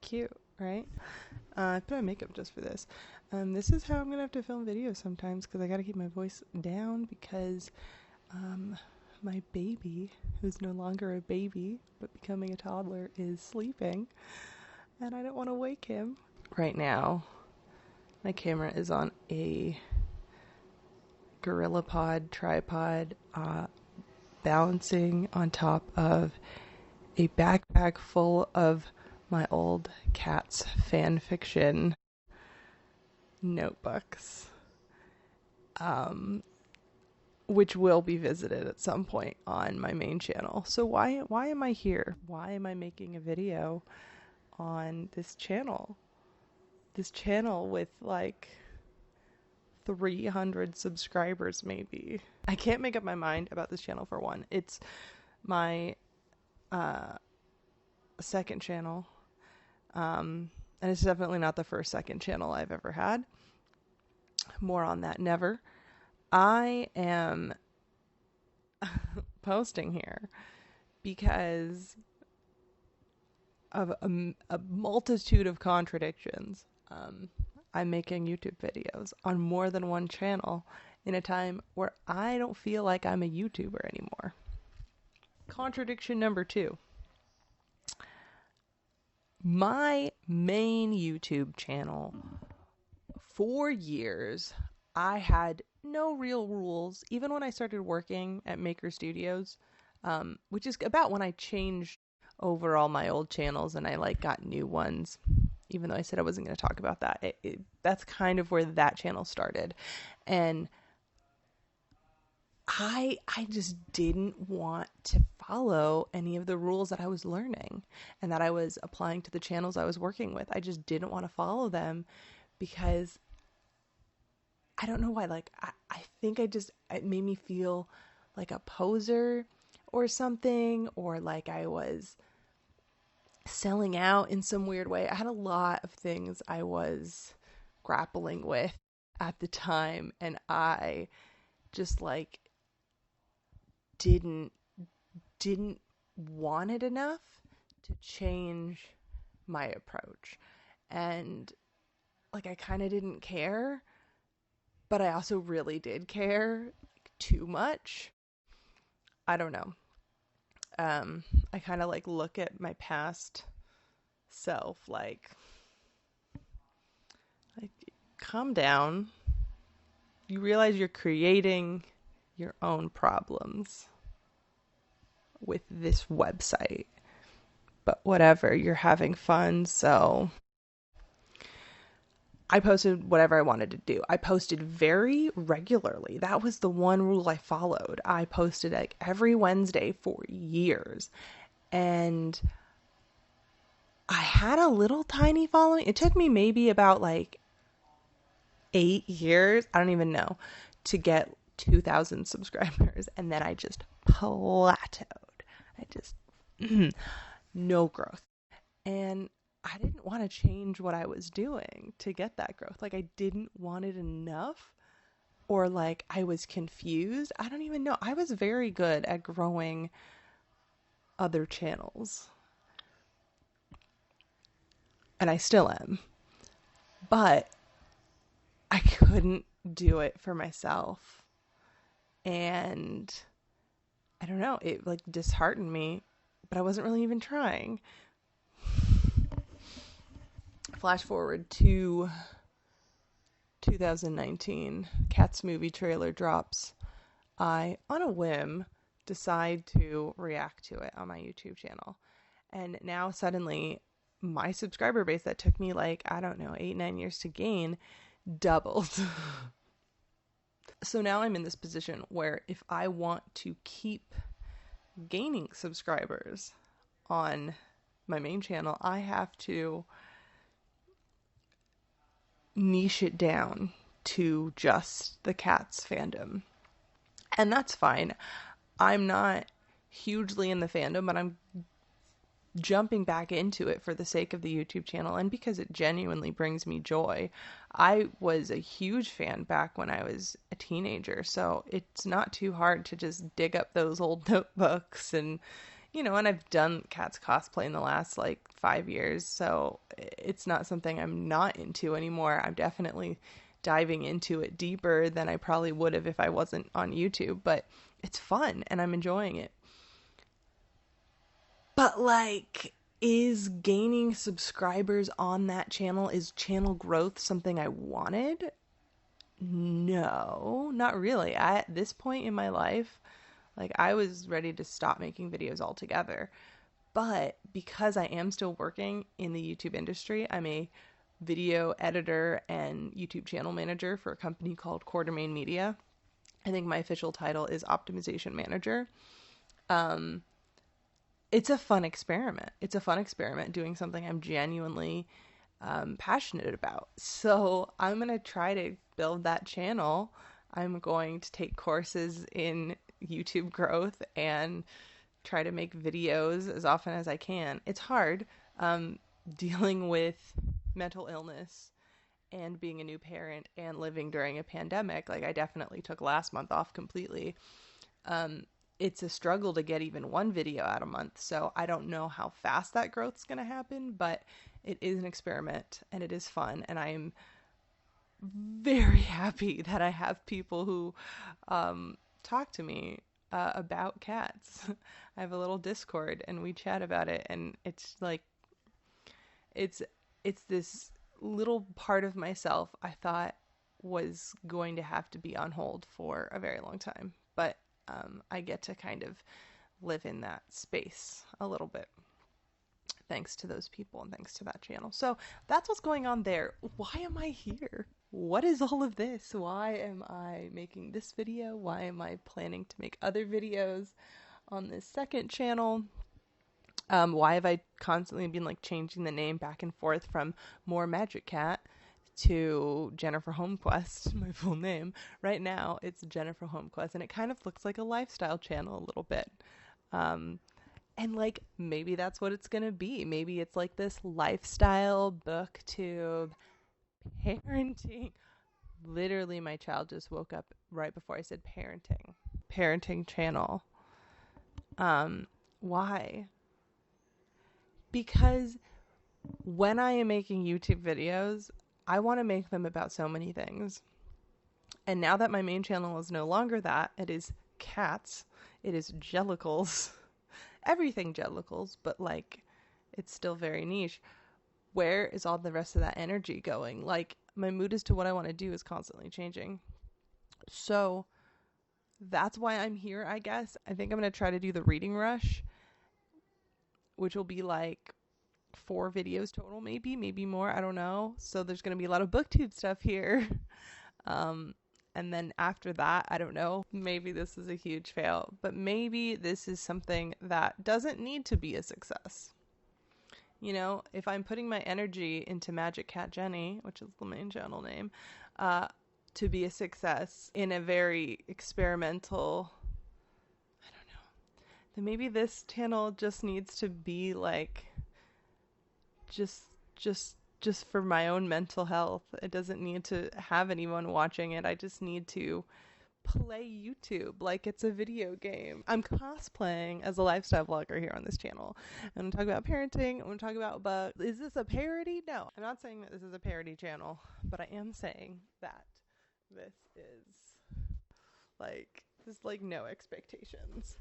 cute, right? I put on makeup just for this. This is how I'm gonna have to film videos sometimes because I gotta keep my voice down because my baby, who's no longer a baby but becoming a toddler, is sleeping, and I don't want to wake him. Right now, my camera is on a GorillaPod tripod, balancing on top of a backpack full of my old cat's fan fiction notebooks, which will be visited at some point on my main channel. So why am I here? Why am I making a video on this channel? This channel with like 300 subscribers maybe. I can't make up my mind about this channel for one. It's my second channel. And it's definitely not the second channel I've ever had. More on that never. I am posting here because of a multitude of contradictions. I'm making YouTube videos on more than one channel in a time where I don't feel like I'm a YouTuber anymore. Contradiction number 2. My main YouTube channel, for years, I had no real rules. Even when I started working at Maker Studios, which is about when I changed over all my old channels and I got new ones. Even though I said I wasn't going to talk about that, that's kind of where that channel started. And I just didn't want to follow any of the rules that I was learning and that I was applying to the channels I was working with. I just didn't want to follow them because I don't know why. I think it made me feel like a poser or something, or like I was selling out in some weird way. I had a lot of things I was grappling with at the time, and I just didn't want it enough to change my approach. And I kind of didn't care, but I also really did care too much. I don't know. I kind of look at my past self calm down. You realize you're creating your own problems with this website, but whatever, you're having fun. So I posted whatever I wanted to do. I posted very regularly. That was the one rule I followed. I posted every Wednesday for years. And I had a little tiny following. It took me maybe about 8 years, I don't even know, to get 2,000 subscribers. And then I just plateaued. I just, no growth. And I didn't want to change what I was doing to get that growth. I didn't want it enough, or I was confused. I don't even know. I was very good at growing other channels, and I still am, but I couldn't do it for myself. And I don't know, it disheartened me, but I wasn't really even trying. Flash forward to 2019, Cats movie trailer drops. I, on a whim, decide to react to it on my YouTube channel. And now suddenly my subscriber base that took me 8-9 years to gain doubled. So now I'm in this position where if I want to keep gaining subscribers on my main channel, I have to niche it down to just the Cats fandom. And that's fine. I'm not hugely in the fandom, but I'm jumping back into it for the sake of the YouTube channel and because it genuinely brings me joy. I was a huge fan back when I was a teenager, so it's not too hard to just dig up those old notebooks and, And I've done Cats cosplay in the last like 5 years, so it's not something I'm not into anymore. I'm definitely diving into it deeper than I probably would have if I wasn't on YouTube, but it's fun and I'm enjoying it. But like, is gaining subscribers on that channel, is channel growth something I wanted? No, not really. At this point in my life, like I was ready to stop making videos altogether. But because I am still working in the YouTube industry, I'm a video editor and YouTube channel manager for a company called Quartermain Media. I think my official title is optimization manager. It's a fun experiment. It's a fun experiment doing something I'm genuinely passionate about. So I'm going to try to build that channel. I'm going to take courses in YouTube growth and try to make videos as often as I can. It's hard dealing with mental illness and being a new parent and living during a pandemic. Like, I definitely took last month off completely. It's a struggle to get even one video out a month. So I don't know how fast that growth's going to happen, but it is an experiment and it is fun. And I am very happy that I have people who talk to me about cats. I have a little Discord and we chat about it, and it's like it's this little part of myself I thought was going to have to be on hold for a very long time, but I get to kind of live in that space a little bit thanks to those people and thanks to that channel. So that's what's going on there. Why am I here? What is all of this? Why am I making this video? Why am I planning to make other videos on this second channel? Why have I constantly been like changing the name back and forth from More Magic Cat to Jennifer Homequest, my full name? Right now it's Jennifer Homequest, and it kind of looks like a lifestyle channel a little bit. And like, maybe that's what it's gonna be. Maybe it's like this lifestyle booktube parenting. Literally, my child just woke up right before I said parenting channel. Why? Because when I am making YouTube videos, I want to make them about so many things. And now that my main channel is no longer that, it is cats, it is jellicles, everything jellicles, but like, it's still very niche. Where is all the rest of that energy going? Like, my mood as to what I want to do is constantly changing. So that's why I'm here, I guess. I think I'm going to try to do the reading rush, which will be like 4 videos total, maybe more, I don't know. So there's going to be a lot of booktube stuff here. And then after that, I don't know, maybe this is a huge fail, but maybe this is something that doesn't need to be a success. If I'm putting my energy into Magic Cat Jenny, which is the main channel name, to be a success in a very experimental, I don't know, then maybe this channel just needs to be like, just for my own mental health. It doesn't need to have anyone watching it. I just need to play YouTube like it's a video game. I'm cosplaying as a lifestyle vlogger here on this channel. I'm going to talk about parenting. I'm going to talk about books. Is this a parody? No, I'm not saying that this is a parody channel, but I am saying that this is like, there's like no expectations.